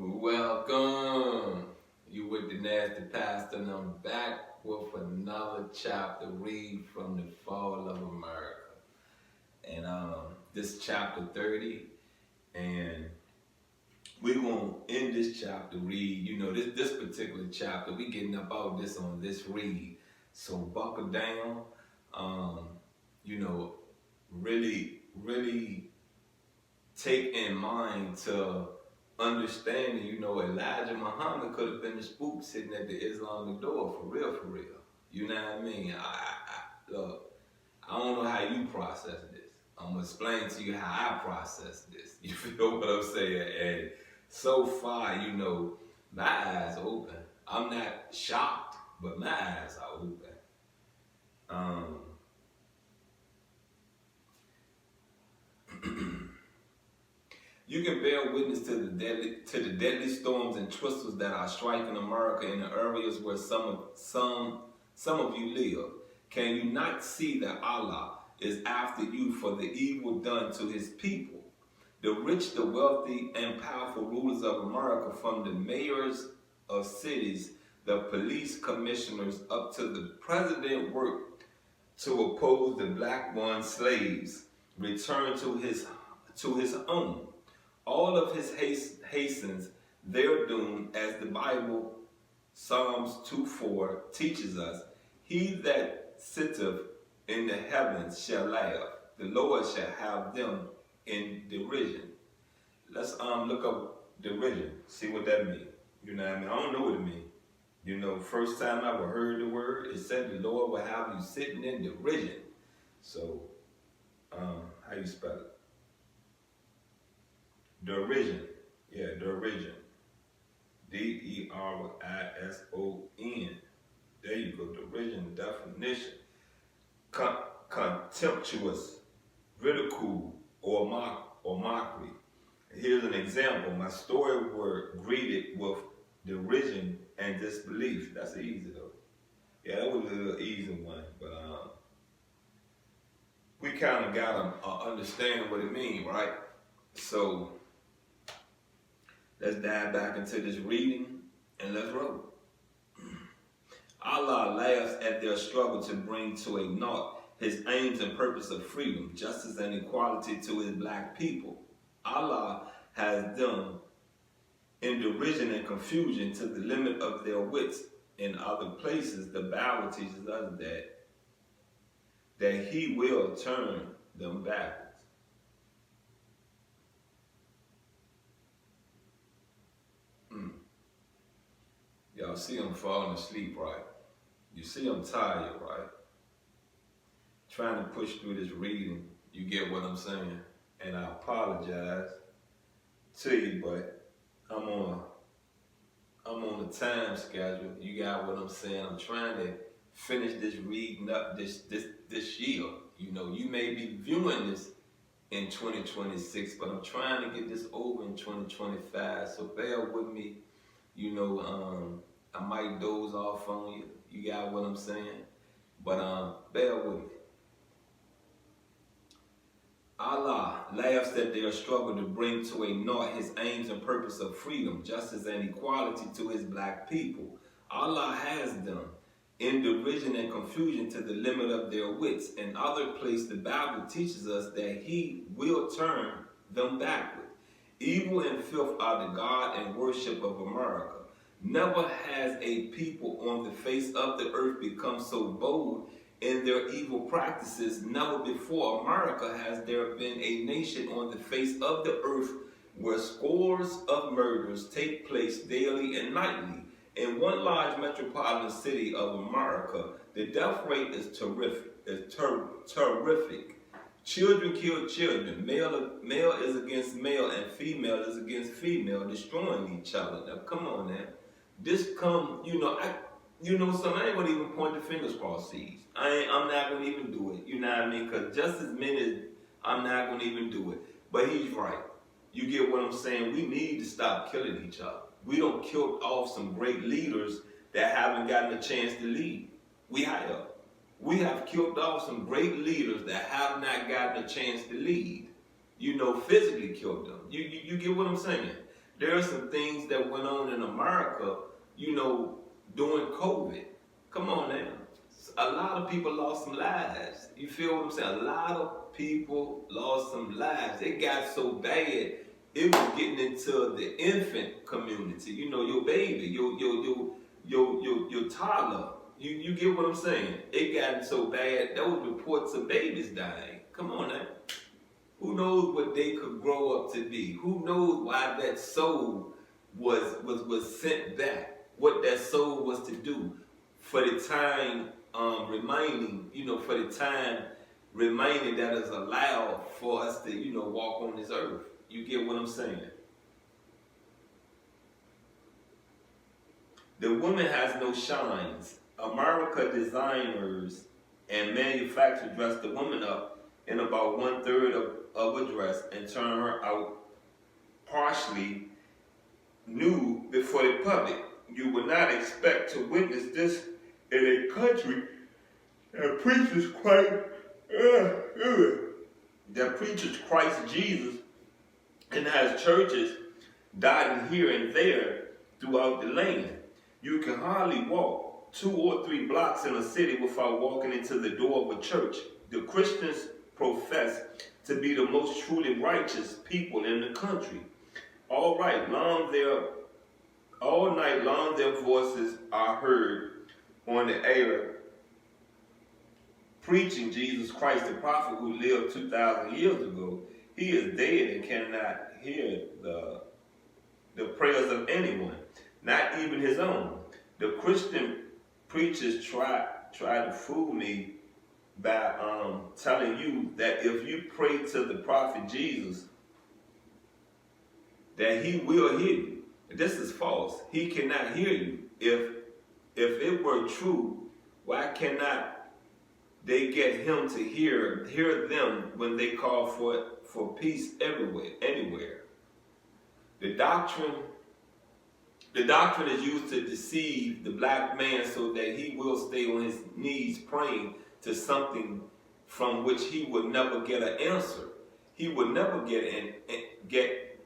Welcome. You with the nasty pastor, and I'm back with another chapter read from the Fall of America. And this chapter 30, and we're gonna end this chapter read. This particular chapter, we getting up out this on this read. So buckle down. Um, really take in mind to understanding, Elijah Muhammad could have been the spook sitting at the Islamic door, for real, for real. You know what I mean? Look, I don't know how you process this. I'm gonna explain to you how I process this. You feel what I'm saying? And so far, my eyes are open. I'm not shocked, but my eyes are open. Um, You can bear witness to the deadly storms and twistles that are striking America in the areas where some of you live. Can you not see that Allah is after you for the evil done to his people? The rich, the wealthy, and powerful rulers of America, from the mayors of cities, the police commissioners, up to the president, work to oppose the black born slaves return to his own. All of his hastens their doom, as the Bible, Psalms 2:4 teaches us. He that sitteth in the heavens shall laugh. The Lord shall have them in derision. Let's look up derision, see what that means. You know what I mean? I don't know what it means. First time I ever heard the word, it said the Lord will have you sitting in derision. So, how you spell it? Derision. Yeah, derision. Derison. There you go. Derision definition. Contemptuous, ridicule, or mockery. Here's an example. My story were greeted with derision and disbelief. That's easy though. Yeah, that was a little easy one, but we kind of got to understand what it means, right? So let's dive back into this reading and let's roll. Allah laughs at their struggle to bring to a naught his aims and purpose of freedom, justice, and equality to his black people. Allah has them in derision and confusion to the limit of their wits. In other places, the Bible teaches us that he will turn them backwards. Y'all see them falling asleep, right? You see them tired, right? Trying to push through this reading. You get what I'm saying? And I apologize to you, but I'm on a time schedule. You got what I'm saying? I'm trying to finish this reading up this year. You may be viewing this in 2026, but I'm trying to get this over in 2025. So bear with me. I might doze off on you. You got what I'm saying? But bear with me. Allah laughs at their struggle to bring to a naught his aims and purpose of freedom, justice, and equality to his black people. Allah has them in derision and confusion to the limit of their wits. In other place, the Bible teaches us that he will turn them backward. Evil and filth are the God and worship of America. Never has a people on the face of the earth become so bold in their evil practices. Never before America has there been a nation on the face of the earth where scores of murders take place daily and nightly. In one large metropolitan city of America, the death rate is terrific. Children kill children. Male is against male, and female is against female, destroying each other. Now, come on now. This come, I ain't gonna even point the fingers across these. I'm not gonna even do it. You know what I mean? Because just as many, I'm not gonna even do it. But he's right. You get what I'm saying? We need to stop killing each other. We don't kill off some great leaders that haven't gotten a chance to lead. We have killed off some great leaders that have not gotten a chance to lead. Physically killed them. You get what I'm saying? There are some things that went on in America, during COVID. Come on now. A lot of people lost some lives. You feel what I'm saying? A lot of people lost some lives. It got so bad, it was getting into the infant community. Your baby, your toddler. You get what I'm saying? It got so bad, there was reports of babies dying. Come on now. Who knows what they could grow up to be? Who knows why that soul was sent back? What that soul was to do for the time for the time remaining that is allowed for us to, walk on this earth. You get what I'm saying? The woman has no shines. America designers and manufacturers dress the woman up in about 1/3 of a dress and turn her out partially nude before the public. You would not expect to witness this in a country that preaches Christ Jesus and has churches dotted here and there throughout the land. You can hardly walk 2 or 3 blocks in a city without walking into the door of a church. The Christians profess to be the most truly righteous people in the country. All night long their voices are heard on the air preaching Jesus Christ, the prophet who lived 2,000 years ago. He is dead and cannot hear the prayers of anyone, not even his own. The Christian preachers try to fool me by telling you that if you pray to the prophet Jesus, that he will hear you. This is false. He cannot hear you. If it were true, why cannot they get him to hear them when they call for peace anywhere? The doctrine is used to deceive the black man so that he will stay on his knees praying to something from which he would never get an answer. He would never get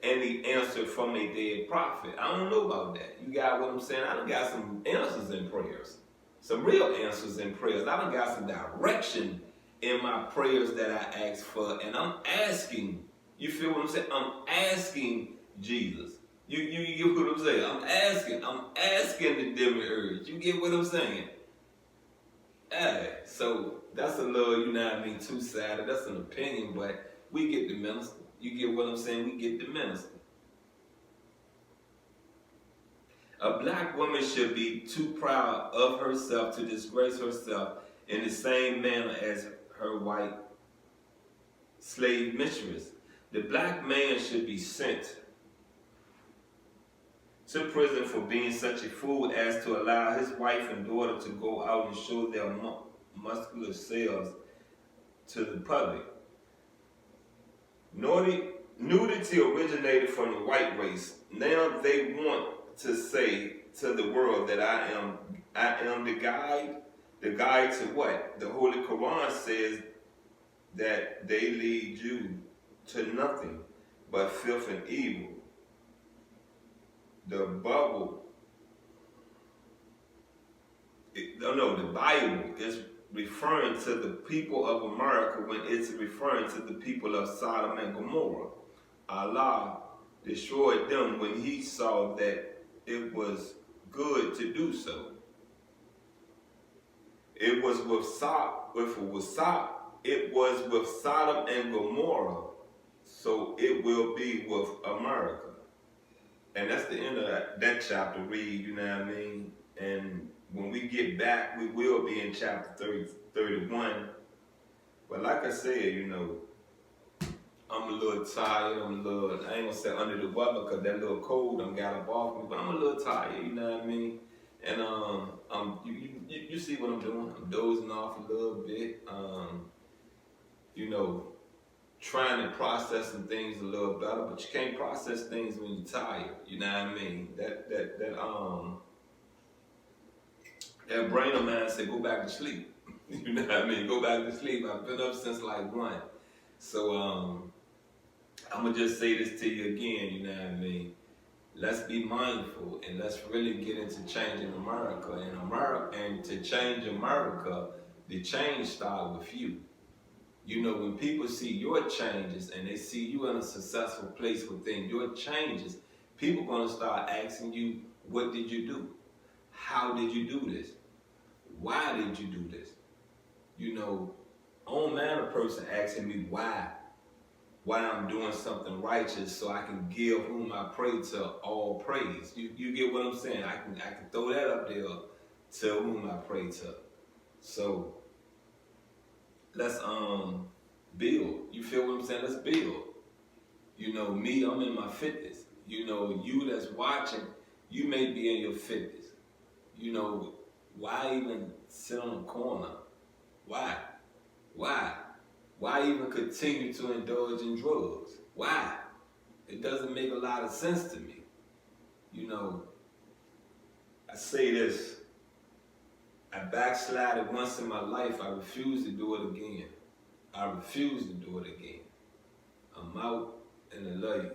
any answer from a dead prophet. I don't know about that. You got what I'm saying? I done got some answers in prayers. Some real answers in prayers. I done got some direction in my prayers that I ask for. And I'm asking, you feel what I'm saying? I'm asking Jesus. You get what I'm saying? I'm asking the demiurge. You get what I'm saying? Hey, so that's a little, two-sided. That's an opinion, but we get the minister. You get what I'm saying? We get the minister. A black woman should be too proud of herself to disgrace herself in the same manner as her white slave mistress. The black man should be sent to prison for being such a fool as to allow his wife and daughter to go out and show their muscular selves to the public. Nudity originated from the white race. Now they want to say to the world that I am the guide. The guide to what? The Holy Quran says that they lead you to nothing but filth and evil. The Bible is referring to the people of America when it's referring to the people of Sodom and Gomorrah. Allah destroyed them when he saw that it was good to do so. It was with Sodom and Gomorrah, so it will be with America. And that's the end of that chapter read, you know what I mean? And when we get back, we will be in chapter 31. But like I said, I'm a little tired. I ain't gonna say under the weather because that little cold done got up off me, but I'm a little tired, you know what I mean? And you see what I'm doing? I'm dozing off a little bit. Trying to process some things a little better, but you can't process things when you're tired. You know what I mean? That brain of mine said, go back to sleep. You know what I mean? Go back to sleep. I've been up since like 1. So I'm gonna just say this to you again. You know what I mean? let's be mindful and let's really get into changing America. And to change America, the change starts with you. You know, when people see your changes and they see you in a successful place within your changes, people gonna start asking you, what did you do? How did you do this? Why did you do this? You know, on man, a person asking me why I'm doing something righteous so I can give whom I pray to all praise. You get what I'm saying? I can throw that up there to whom I pray to. So let's build. You feel what I'm saying? Let's build. You know, me, I'm in my 50s. You know, you that's watching, you may be in your 50s. You know, why even sit on the corner? Why? Why? Why even continue to indulge in drugs? Why? It doesn't make a lot of sense to me. You know, I say this, I backslided once in my life. I refuse to do it again. I refuse to do it again. I'm out and I love you.